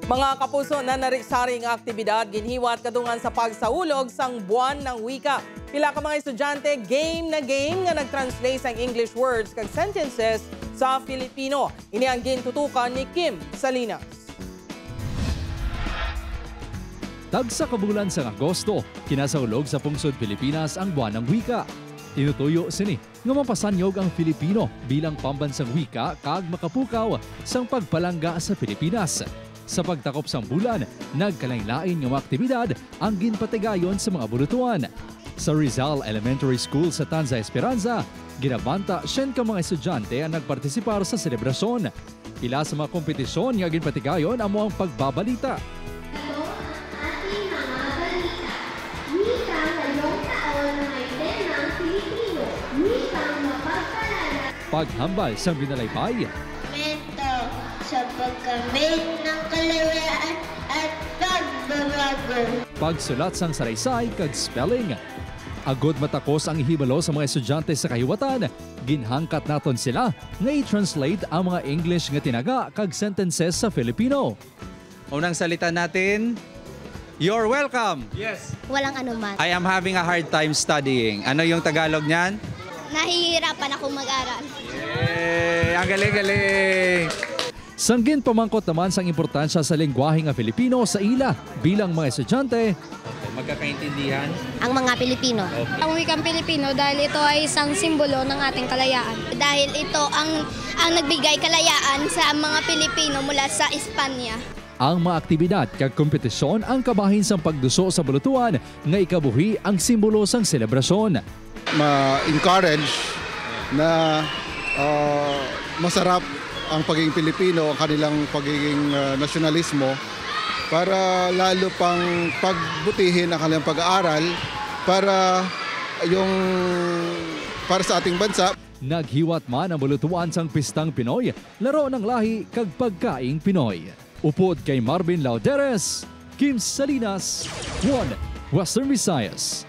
Mga kapuso na narisaring aktibidad, ginhiwat kadungan sa pagsaulog sang buwan ng wika. Pila ka mga estudyante, game nga nag-translate sang English words kag sentences sa Filipino. Ini ang gintutukan ni Kim Salinas. Tagsa kabulan sa Agosto, kinasaulog sa pungsod Pilipinas ang buwan ng wika. Tinutuyo sini nga mapasanyog ang Filipino bilang pambansang wika kag makapukaw sang pagpalangga sa Pilipinas. Sa pagtakop sang bulan, nagkalain-lain nga aktibidad ang ginpatigayon sa mga bulutuan. Sa Rizal Elementary School sa Tanza Esperanza, ginabanta 100 ka mga estudyante ang nagpartisipar sa selebrasyon. Pila sa mga kompetisyon nga ginpatigayon amo ang pagbabalita. Paghambal sa binalaybay. Mento sa pagkamit ng kalayaan at pagbabago. Pagsulat sang saraysay kag spelling. Agod matakos ang ihibalo sa mga estudyante sa kahiwatan, ginhangkat naton sila nga i-translate ang mga English nga tinaga kag sentences sa Filipino. Unang salita natin, you're welcome. Yes. Walang anuman. I am having a hard time studying. Ano yung Tagalog niyan? Nahihirapan ako mag-aral. Yay! Ang galing-galing! Sanggin pamangkot naman sang importansya sa lengguwahe nga Filipino sa ila bilang mga estudyante. Magkakaintindihan? Ang mga Pilipino. Ang wikang Pilipino dahil ito ay isang simbolo ng ating kalayaan. Dahil ito ang nagbigay kalayaan sa mga Pilipino mula sa Espanya. Ang mga aktibidad kag kompetisyon ang kabahin sang pagduso sa bulutuan nga ikabuhi ang simbolo sang selebrasyon. Ma-encourage na masarap ang pagiging Pilipino, ang kanilang pagiging nasyonalismo para lalo pang pagbutihin ang kanilang pag-aaral para sa ating bansa. Naghiwat man ang bulutuan sang Pistang Pinoy, laro ng lahi kag pagkaing Pinoy. Upod kay Marvin Lauderes, Kim Salinas, 1 Western Visayas.